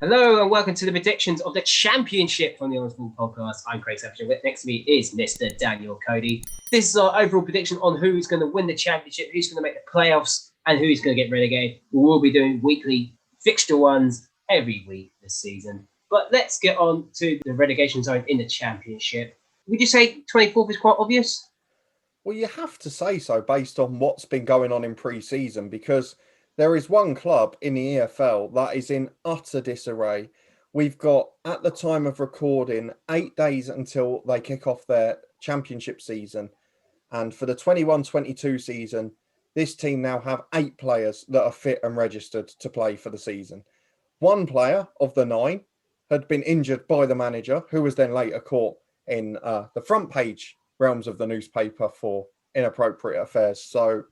Hello and welcome to the predictions of the Championship from the Honest Ball Podcast. I'm Craig Savage. Next to me is Mr. Daniel Cody. This is our overall prediction on who's going to win the Championship, who's going to make the playoffs, and who's going to get relegated. We will be doing weekly fixture ones every week this season. But let's get on to the relegation zone in the Championship. Would you say 24th is quite obvious? Well, you have to say so based on what's been going on in pre-season, because there is one club in the EFL that is in utter disarray. We've got, at the time of recording, 8 days until they kick off their championship season. And for the 21-22 season, this team now have 8 players that are fit and registered to play for the season. One player of the 9 had been injured by the manager, who was then later caught in the front page realms of the newspaper for inappropriate affairs. So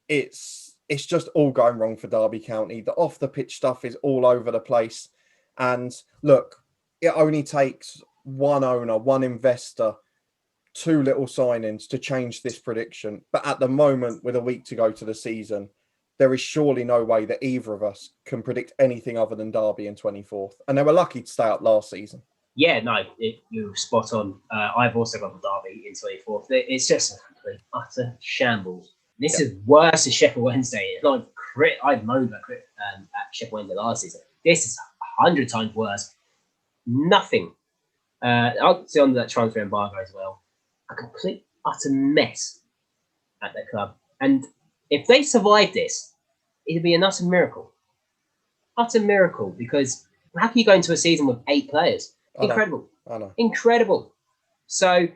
it's just all going wrong for Derby County. The off the pitch stuff is all over the place. And look, it only takes one owner, one investor, 2 little signings to change this prediction. But at the moment, with a week to go to the season, there is surely no way that either of us can predict anything other than Derby in 24th. And they were lucky to stay up last season. Yeah, no, you're spot on. I've also got the Derby in 24th. It's just a complete, utter shambles. This is worse than Sheffield Wednesday. I moaned at Sheffield Wednesday last season. This is 100 times worse. Nothing. I'll see on that transfer embargo as well. A complete, utter mess at that club. And if they survive this, it'd be an utter miracle. Utter miracle, because how can you go into a season with 8 players? Incredible. I know. Incredible. So,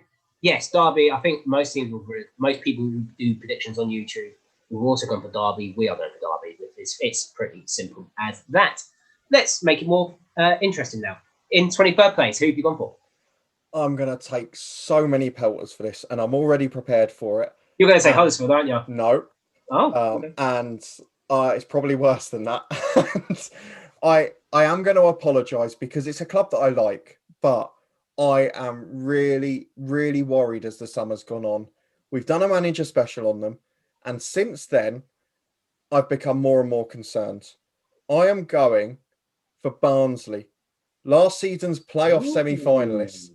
yes, Derby, I think most people who do predictions on YouTube have also gone for Derby. We are going for Derby. It's pretty simple as that. Let's make it more interesting now. In 23rd place, who have you gone for? I'm going to take so many pelters for this, and I'm already prepared for it. You're going to say Huddersfield, aren't you? No. Okay. And it's probably worse than that. I am going to apologise because it's a club that I like, but I am really, really worried as the summer's gone on. We've done a manager special on them, and since then, I've become more and more concerned. I am going for Barnsley, last season's playoff semi-finalists,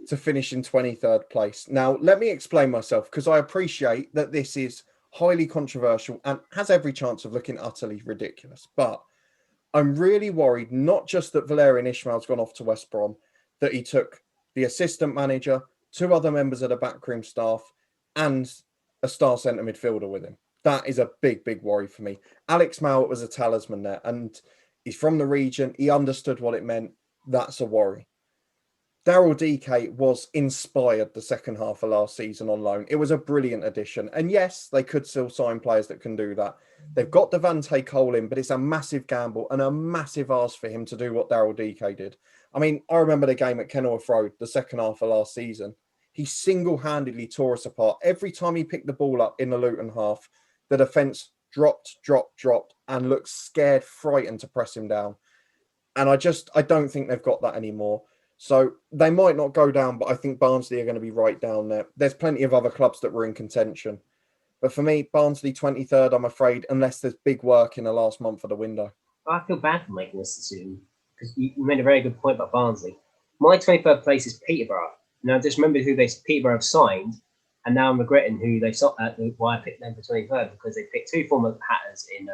to finish in 23rd place. Now, let me explain myself, because I appreciate that this is highly controversial and has every chance of looking utterly ridiculous, but I'm really worried, not just that Valérien Ismaël's gone off to West Brom, that he took the assistant manager, 2 other members of the backroom staff, and a star centre midfielder with him. That is a big, big worry for me. Alex Mowat was a talisman there, and he's from the region. He understood what it meant. That's a worry. Daryl DK was inspired the second half of last season on loan. It was a brilliant addition. And yes, they could still sign players that can do that. They've got Devante Cole in, but it's a massive gamble and a massive ask for him to do what Daryl DK did. I mean, I remember the game at Kenilworth Road, the second half of last season. He single-handedly tore us apart. Every time he picked the ball up in the Luton half, the defence dropped, and looked scared, frightened to press him down. And I don't think they've got that anymore. So they might not go down, but I think Barnsley are going to be right down there. There's plenty of other clubs that were in contention. But for me, Barnsley 23rd, I'm afraid, unless there's big work in the last month of the window. I feel bad for making this decision, because you made a very good point about Barnsley. My 23rd place is Peterborough. Now, I just remembered who Peterborough have signed, and now I'm regretting why I picked them for 23rd, because they picked 2 former Hatters in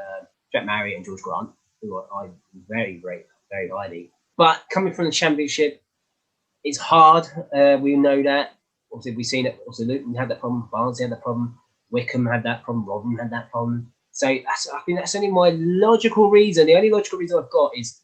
Jack Marriott and George Grant, who I very, very, very highly. But coming from the Championship, it's hard. We know that. Obviously, we've seen it. Also, Luton had that problem. Barnsley had that problem. Wickham had that problem. Rotherham had that problem. So I think that's only my logical reason. The only logical reason I've got is,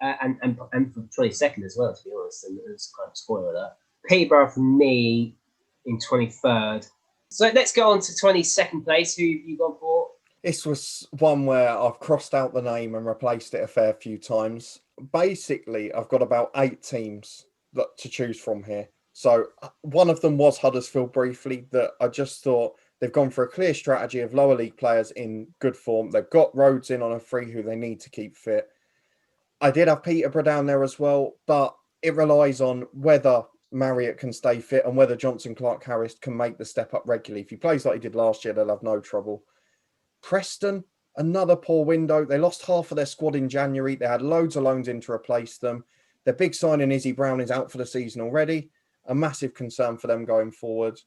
and for 22nd as well, to be honest, and it's kind of spoiler that. Peterborough for me in 23rd. So let's go on to 22nd place. Who have you gone for? This was one where I've crossed out the name and replaced it a fair few times. Basically, I've got about 8 teams to choose from here. So one of them was Huddersfield briefly, that I just thought they've gone for a clear strategy of lower league players in good form. They've got Rhodes in on a free who they need to keep fit. I did have Peterborough down there as well, but it relies on whether Marriott can stay fit and whether Johnson Clark-Harris can make the step up regularly. If he plays like he did last year, they'll have no trouble. Preston, Another poor window. They lost half of their squad in January. They had loads of loans in to replace them. Their big signing, Izzy Brown, is out for the season already. A massive concern for them going forward.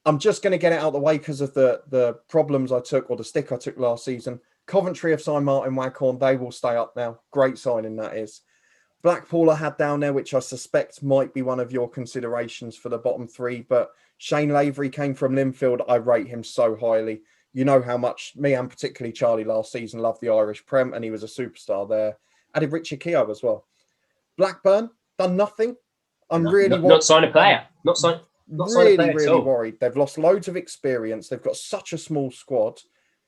I'm just going to get it out of the way because of the problems I took, or the stick I took last season. Coventry have signed Martin Waghorn. They will stay up now. Great signing that is. Blackpool I had down there, which I suspect might be one of your considerations for the bottom three. But Shane Lavery came from Linfield. I rate him so highly. You know how much me and particularly Charlie last season loved the Irish Prem, and he was a superstar there. Added Richard Keogh as well. Blackburn, done nothing. I'm not signed a player. Not signed a player at all. Worried. They've lost loads of experience. They've got such a small squad.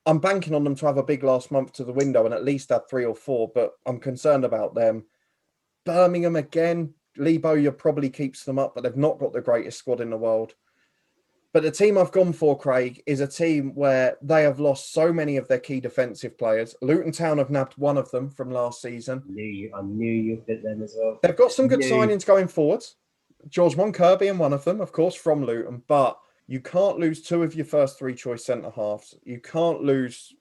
I'm banking on them to have a big last month to the window and at least have 3 or 4, but I'm concerned about them. Birmingham again. Lee Bowyer probably keeps them up, but they've not got the greatest squad in the world. But the team I've gone for, Craig, is a team where they have lost so many of their key defensive players. Luton Town have nabbed one of them from last season. I knew you'd fit them as well. They've got some good signings going forward. George Monkirby and one of them, of course, from Luton. But you can't lose 2 of your first 3 choice centre-halves. You can't lose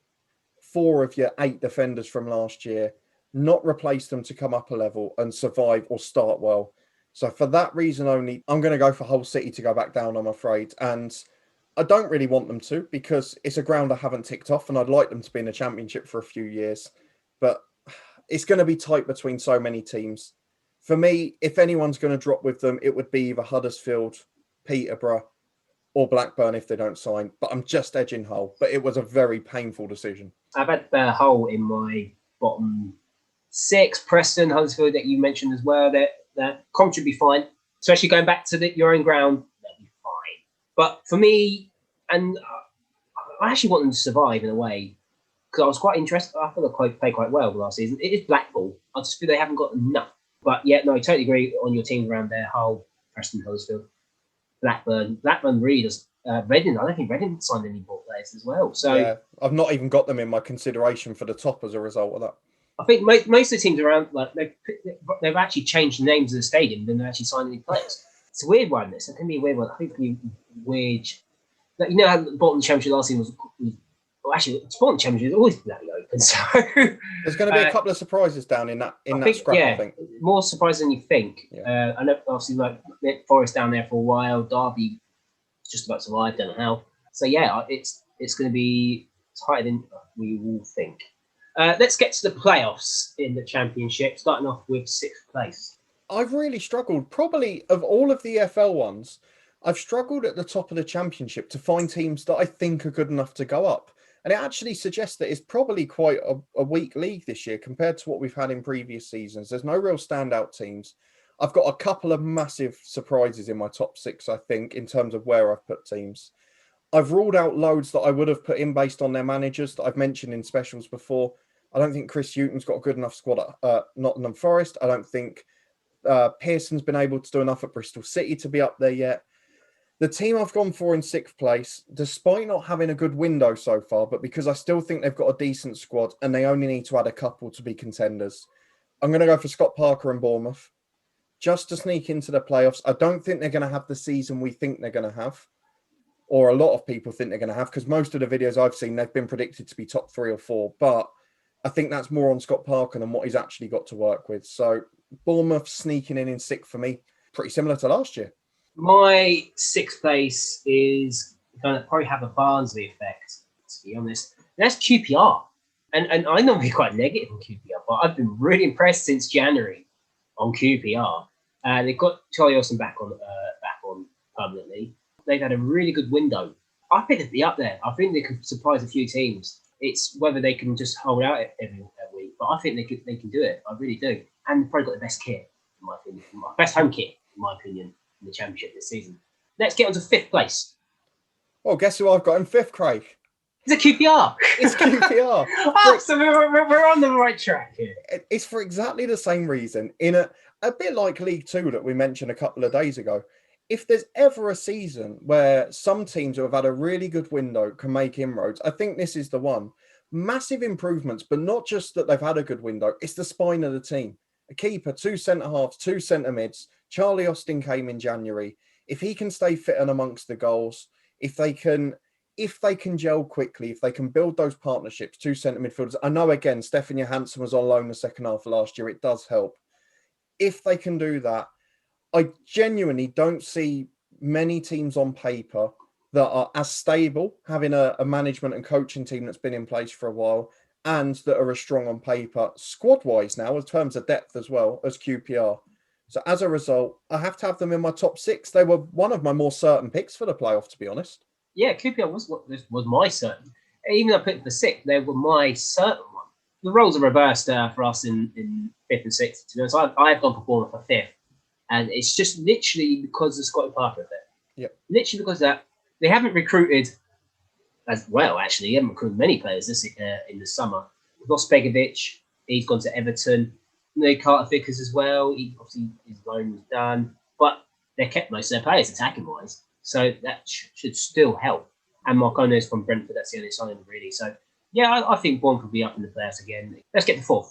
4 of your 8 defenders from last year, not replace them to come up a level and survive or start well. So for that reason only, I'm going to go for Hull City to go back down, I'm afraid. And I don't really want them to, because it's a ground I haven't ticked off and I'd like them to be in the Championship for a few years. But it's going to be tight between so many teams. For me, if anyone's going to drop with them, it would be either Huddersfield, Peterborough, or Blackburn if they don't sign. But I'm just edging Hull. But it was a very painful decision. I've had Hull in my bottom 6. Preston, Huddersfield that you mentioned as well. That Comp should be fine, especially going back to your own ground. They'll be fine. But for me, and I actually want them to survive in a way, because I was quite interested. I thought they played quite well last season. It is Blackpool. I just feel they haven't got enough. But yeah, no, I totally agree on your teams around there. Hull, Preston, Huddersfield, Blackburn. Blackburn really does. Reading, I don't think Reading signed any more players as well. So yeah, I've not even got them in my consideration for the top as a result of that. I think most of the teams around, like they've actually changed the names of the stadium than they've actually signed any players. It's a weird one. This it can be a weird one. I think it can be weird. Like, you know how the bottom championship last season was well, actually, the bottom championship is always bloody open. So there's going to be a couple of surprises down in that scrap. Yeah, I think more surprising than you think. Yeah. I know obviously like Forest down there for a while. Derby just about survived. Don't know how. So yeah, it's going to be tighter than we all think. Let's get to the playoffs in the Championship, starting off with 6th place. I've really struggled. Probably of all of the EFL ones, I've struggled at the top of the Championship to find teams that I think are good enough to go up. And it actually suggests that it's probably quite a weak league this year compared to what we've had in previous seasons. There's no real standout teams. I've got a couple of massive surprises in my top 6, I think, in terms of where I've put teams. I've ruled out loads that I would have put in based on their managers that I've mentioned in specials before. I don't think Chris Hughton's got a good enough squad at Nottingham Forest. I don't think Pearson's been able to do enough at Bristol City to be up there yet. The team I've gone for in 6th place, despite not having a good window so far, but because I still think they've got a decent squad and they only need to add a couple to be contenders, I'm going to go for Scott Parker and Bournemouth just to sneak into the playoffs. I don't think they're going to have the season we think they're going to have, or a lot of people think they're going to have, because most of the videos I've seen, they've been predicted to be top 3 or 4. But I think that's more on Scott Parker than what he's actually got to work with. So Bournemouth sneaking in 6th for me, pretty similar to last year. My 6th place is going to probably have a Barnsley effect, to be honest. And that's QPR. And I know I'm quite negative on QPR, but I've been really impressed since January on QPR. They've got Charlie Austin back on permanently. They've had a really good window. I think they'd be up there. I think they could surprise a few teams. It's whether they can just hold out every week, but I think they can do it. I really do. And they've probably got the best kit, in my opinion. Best home kit, in my opinion, in the Championship this season. Let's get on to 5th place. Well, guess who I've got in 5th, Craig? It's a QPR. It's QPR. So we're on the right track here. It's for exactly the same reason. In a bit like League Two that we mentioned a couple of days ago, if there's ever a season where some teams who have had a really good window can make inroads, I think this is the one. Massive improvements, but not just that they've had a good window. It's the spine of the team. A keeper, 2 centre-halves, 2 centre-mids. Charlie Austin came in January. If he can stay fit and amongst the goals, if they can if they can gel quickly, if they can build those partnerships, two centre midfielders. I know, again, Stefan Johansson was on loan the second half of last year. It does help. If they can do that, I genuinely don't see many teams on paper that are as stable, having a management and coaching team that's been in place for a while, and that are as strong on paper, squad-wise now, in terms of depth as well, as QPR. So as a result, I have to have them in my top 6. They were one of my more certain picks for the playoff, to be honest. Yeah, QPR was my certain. Even though I picked the 6th, they were my certain one. The roles are reversed for us in 5th and 6th. To be honest, I've gone for Bournemouth for 5th. And it's just literally because of Scotty Parker there. Yep. Literally because of that. They haven't recruited as well, actually. They haven't recruited many players in the summer. We've lost Begovic. He's gone to Everton. Carter Vickers as well. Obviously, his loan was done. But they kept most of their players attacking-wise. So that should still help. And Marcono's from Brentford. That's the only signing, really. So, yeah, I think Bournemouth will be up in the playoffs again. Let's get to 4th.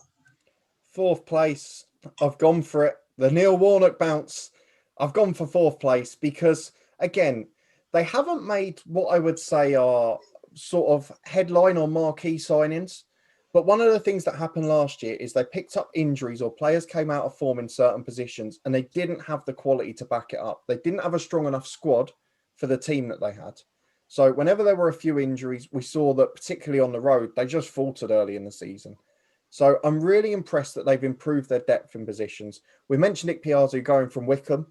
4th place. I've gone for it. The Neil Warnock bounce. I've gone for 4th place because, again, they haven't made what I would say are sort of headline or marquee signings. But one of the things that happened last year is they picked up injuries or players came out of form in certain positions and they didn't have the quality to back it up. They didn't have a strong enough squad for the team that they had. So whenever there were a few injuries, we saw that particularly on the road, they just faltered early in the season. So I'm really impressed that they've improved their depth in positions. We mentioned Nick Piazza going from Wickham,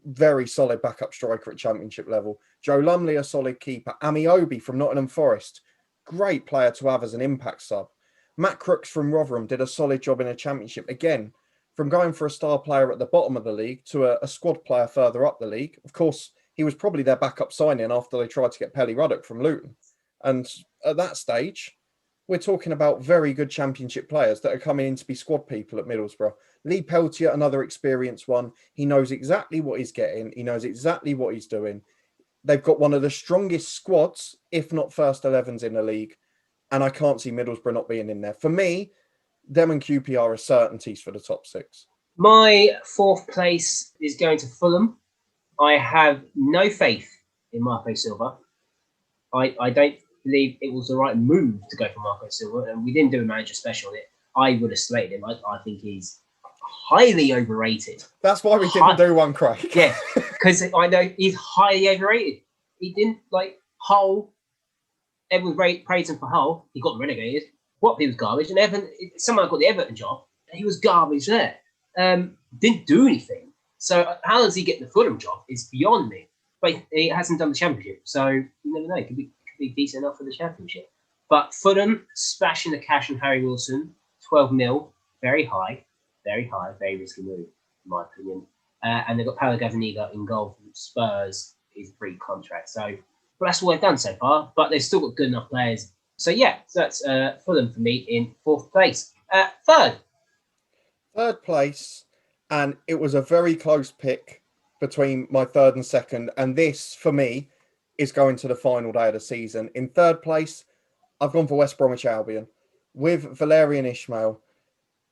very solid backup striker at championship level. Joe Lumley, a solid keeper. Amiobi from Nottingham Forest, great player to have as an impact sub. Matt Crooks from Rotherham did a solid job in a championship. Again, from going for a star player at the bottom of the league to a squad player further up the league. Of course, he was probably their backup signing after they tried to get Pelly Ruddock from Luton. And at that stage, we're talking about very good championship players that are coming in to be squad people at Middlesbrough. Lee Peltier, another experienced one. He knows exactly what he's getting. He knows exactly what he's doing. They've got one of the strongest squads, if not first 11s in the league. And I can't see Middlesbrough not being in there. For me, them and QPR are certainties for the top 6. My 4th place is going to Fulham. I have no faith in Marco Silva. I don't believe it was the right move to go for Marco Silva, and we didn't do a manager special on it. I would have slated him. I think he's highly overrated. That's why we didn't do one, Craig. Yeah, because I know he's highly overrated. He didn't Hull. Everyone praised him for Hull. He got relegated. Watford was garbage, and someone got the Everton job. He was garbage there. Didn't do anything. So how does he get the Fulham job? Is beyond me. But he hasn't done the Championship, so you never know. It could be decent enough for the Championship. But Fulham splashing the cash on Harry Wilson, 12 mil, very high, very risky move, in my opinion. And they've got Paulo Gazzaniga in goal from Spurs, his free contract. So, but that's all they've done so far. But they've still got good enough players. So yeah, so that's Fulham for me in 4th place. 3rd. 3rd place, and it was a very close pick between my 3rd and 2nd, and this, for me, is going to the final day of the season. In 3rd place, I've gone for West Bromwich Albion. With Valerian Ismail,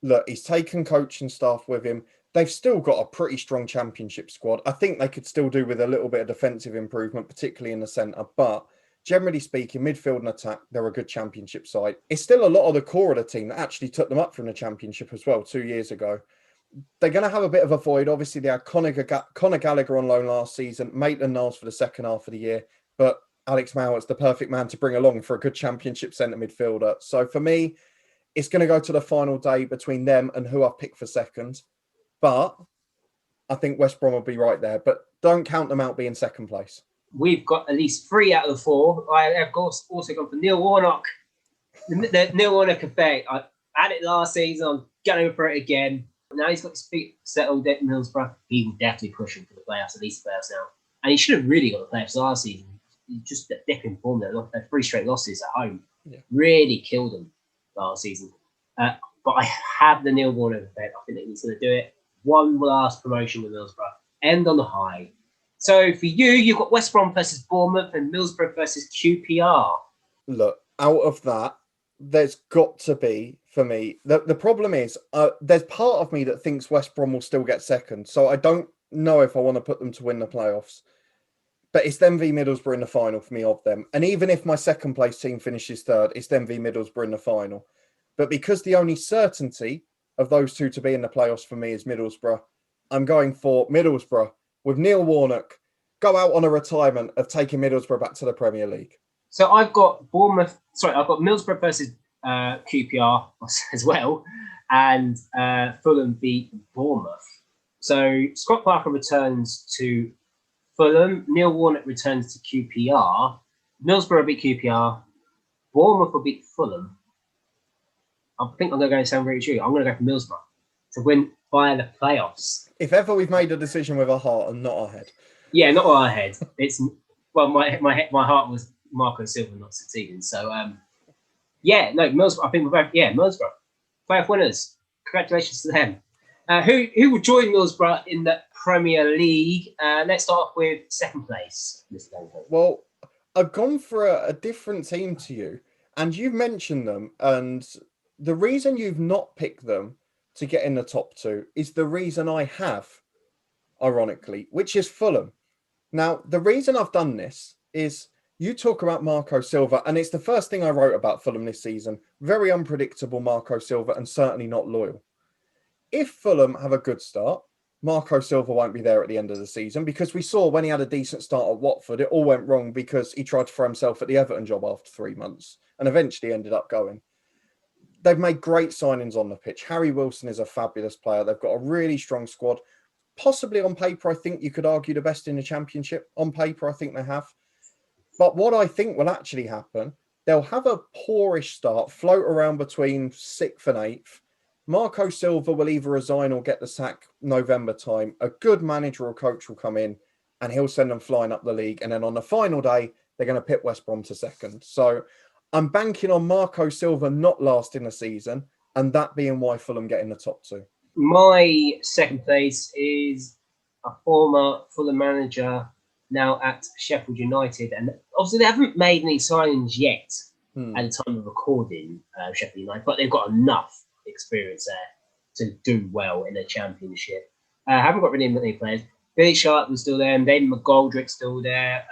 look, he's taken coaching staff with him. They've still got a pretty strong championship squad. I think they could still do with a little bit of defensive improvement, particularly in the centre, but generally speaking, midfield and attack, they're a good championship side. It's still a lot of the core of the team that actually took them up from the championship as well 2 years ago. They're going to have a bit of a void. Obviously, they had Conor Gallagher on loan last season, Maitland-Niles for the second half of the year, but Alex Mowatt's the perfect man to bring along for a good championship centre midfielder. So for me, it's going to go to the final day between them and who I've picked for 2nd. But I think West Brom will be right there. But don't count them out being 2nd place. We've got at least 3 out of the 4. I have also gone for Neil Warnock. The Neil Warnock effect. I had it last season. I'm going for it again. Now he's got his feet settled at Middlesbrough. He will definitely push him for the playoffs, at least the playoffs now. And he should have really got the playoffs last season. He just a dip in form there. 3 straight losses at home. Yeah. Really killed them last season. But I have the Neil Warnock effect. I think that he's going to do it. One last promotion with Middlesbrough. End on the high. So for you, you've got West Brom versus Bournemouth and Middlesbrough versus QPR. Look, out of that, there's got to be, for me, the problem is there's part of me that thinks West Brom will still get 2nd. So I don't know if I want to put them to win the playoffs. But it's them v Middlesbrough in the final for me of them. And even if my second place team finishes third, it's them v Middlesbrough in the final. But because the only certainty of those two to be in the playoffs for me is Middlesbrough, I'm going for Middlesbrough with Neil Warnock go out on a retirement of taking Middlesbrough back to the Premier League. So I've got I've got Middlesbrough versus QPR as well, and Fulham beat Bournemouth. So Scott Parker returns to Fulham, Neil Warnock returns to QPR, Middlesbrough beat QPR, Bournemouth will beat Fulham. I think I'm going to sound really true. I'm going to go for Middlesbrough to win via the playoffs. If ever we've made a decision with our heart and not our head. Yeah, not our head. It's my heart was Marco Silva not succeeding. So Middlesbrough. I think we're both Middlesbrough. Playoff winners. Congratulations to them. Who will join Middlesbrough in the Premier League? Let's start off with second place. Well, I've gone for a different team to you, and you've mentioned them, and the reason you've not picked them to get in the top two is the reason I have, ironically, which is Fulham. Now, the reason I've done this is you talk about Marco Silva, and it's the first thing I wrote about Fulham this season. Very unpredictable Marco Silva, and certainly not loyal. If Fulham have a good start, Marco Silva won't be there at the end of the season, because we saw when he had a decent start at Watford, it all went wrong because he tried to throw himself at the Everton job after 3 months and eventually ended up going. They've made great signings on the pitch. Harry Wilson is a fabulous player. They've got a really strong squad. Possibly on paper, I think you could argue the best in the Championship. On paper, I think they have. But what I think will actually happen, they'll have a poorish start, float around between 6th and 8th. Marco Silva will either resign or get the sack November time. A good manager or coach will come in and he'll send them flying up the league. And then on the final day, they're going to pit West Brom to second. So I'm banking on Marco Silva not lasting the season, and that being why Fulham get in the top two. My second place is a former Fulham manager now at Sheffield United. And obviously they haven't made any signings yet at the time of recording Sheffield United, but they've got enough experience there to do well in the Championship. Haven't got rid of any players. Billy Sharp was still there, and David McGoldrick's still there.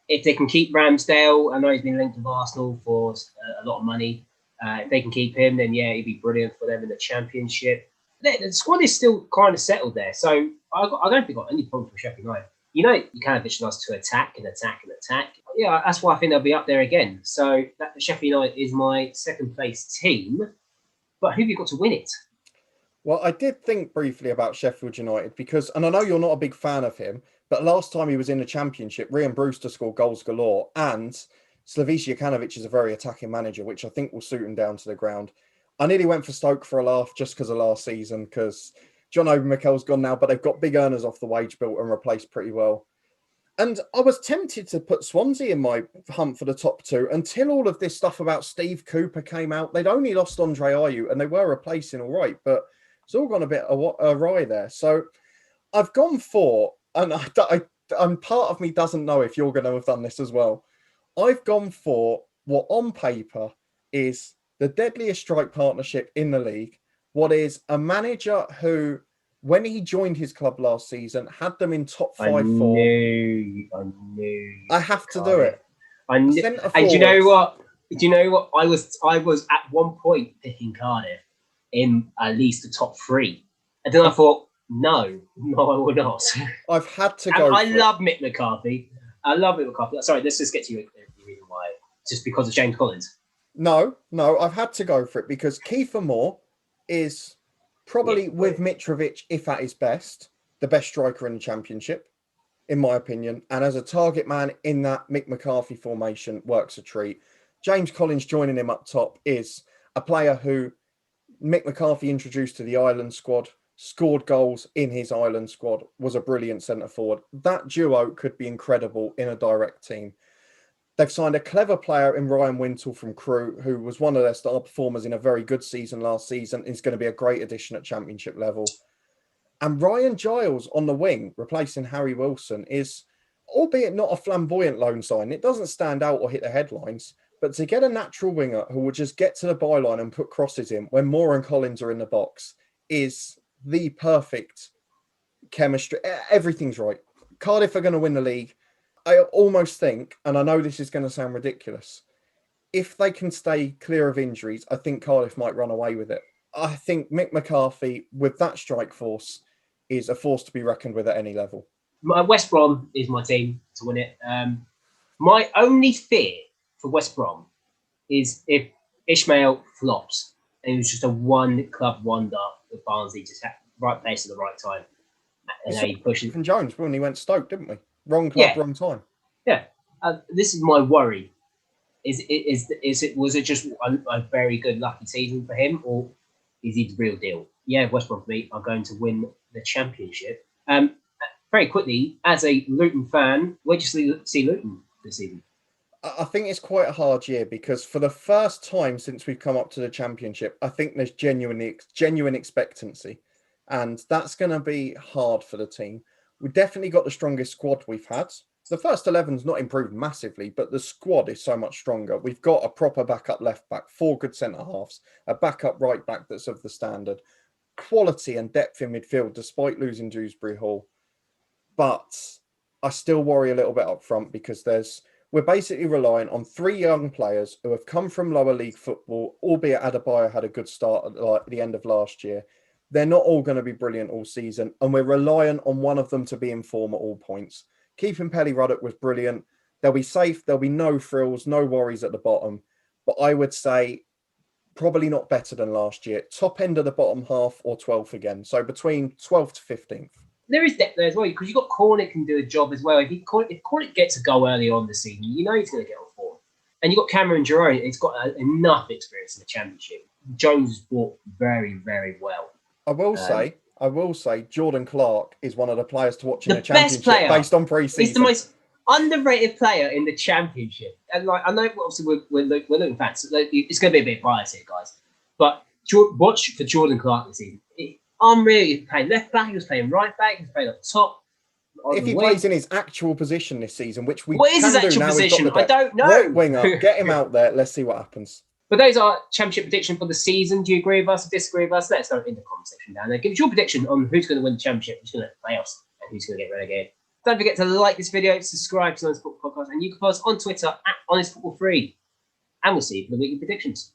If they can keep Ramsdale, I know he's been linked with Arsenal for a lot of money. If they can keep him, then he'd be brilliant for them in the Championship. The squad is still kind of settled there, so I don't think I've got any problem with Sheffield United. You kind of visualize to attack and attack and attack. Yeah, that's why I think they'll be up there again. So Sheffield United is my second place team. But who have you got to win it? Well, I did think briefly about Sheffield United because, and I know you're not a big fan of him, but last time he was in the Championship, Ryan Brewster scored goals galore, and Slaviša Jokanovic is a very attacking manager, which I think will suit him down to the ground. I nearly went for Stoke for a laugh just because of last season, because John Obi-Mikel's gone now, but they've got big earners off the wage bill and replaced pretty well. And I was tempted to put Swansea in my hunt for the top two until all of this stuff about Steve Cooper came out. They'd only lost Andre Ayew and they were replacing all right, but it's all gone a bit awry there. So I've gone for, and part of me doesn't know if you're going to have done this as well. I've gone for what on paper is the deadliest strike partnership in the league. What is a manager who, when he joined his club last season, had them in top 5 I form. knew. I have to do it. I knew. And do you know what? I was at one point picking Cardiff in at least the top 3. And then I thought, no, I will not. I've had to go. I love Mick McCarthy. Sorry, let's just get to you. Reason why? Just because of James Collins? No, I've had to go for it because Kiefer Moore is probably with Mitrovic, if at his best, the best striker in the Championship, in my opinion. And as a target man in that Mick McCarthy formation, works a treat. James Collins joining him up top is a player who Mick McCarthy introduced to the Ireland squad, scored goals in his Ireland squad, was a brilliant centre forward. That duo could be incredible in a direct team. They've signed a clever player in Ryan Wintle from Crewe, who was one of their star performers in a very good season last season. Is going to be a great addition at Championship level. And Ryan Giles on the wing, replacing Harry Wilson, is, albeit not a flamboyant loan sign, it doesn't stand out or hit the headlines, but to get a natural winger who will just get to the byline and put crosses in when Moore and Collins are in the box is the perfect chemistry. Everything's right. Cardiff are going to win the league. I almost think, and I know this is going to sound ridiculous, if they can stay clear of injuries, I think Cardiff might run away with it. I think Mick McCarthy, with that strike force, is a force to be reckoned with at any level. West Brom is my team to win it. My only fear for West Brom is if Ishmael flops and it was just a one-club wonder with Barnsley, just had right place at the right time. And now he pushes. From Jones when he went to Stoke, didn't we? Wrong club, Yeah. wrong time. Yeah. This is my worry. Was it just a very good lucky season for him, or is he the real deal? Yeah, West Brom for me are going to win the championship. Very quickly, as a Luton fan, where do you see Luton this season? I think it's quite a hard year because for the first time since we've come up to the championship, I think there's genuine expectancy, and that's going to be hard for the team. We've definitely got the strongest squad we've had. The first 11's not improved massively, but the squad is so much stronger. We've got a proper backup left back, 4 good centre halves, a backup right back that's of the standard, quality and depth in midfield despite losing Dewsbury Hall. But I still worry a little bit up front because we're basically relying on 3 young players who have come from lower league football, albeit Adebayo had a good start at the end of last year. They're not all going to be brilliant all season, and we're relying on one of them to be in form at all points. Keeping Pelly Ruddock was brilliant. They'll be safe. There'll be no frills, no worries at the bottom. But I would say probably not better than last year. Top end of the bottom half or 12th again. So between 12th to 15th. There is depth there as well, because you've got Cornick can do a job as well. If Cornick gets a goal early on the season, you know he's going to get on form. And you've got Cameron Jerome. He's got enough experience in the Championship. Jones has bought very, very well. I will say, Jordan Clark is one of the players to watch in the Championship Championship based on pre-season. He's the most underrated player in the Championship. And I know obviously we're looking fans. So it's going to be a bit biased here, guys. But watch for Jordan Clark this season. Unreal. He was playing left back. He was playing right back. He was playing up top. If he plays in his actual position this season, which we what is his actual position? I don't know. Right winger, get him out there. Let's see what happens. But those are Championship predictions for the season. Do you agree with us or disagree with us? Let us know in the comment section down there. Give us your prediction on who's going to win the Championship, who's going to play us, and who's going to get relegated. Don't forget to like this video, subscribe to the Honest Football Podcast, and you can follow us on Twitter at Honest Football Free. And we'll see you for the weekly predictions.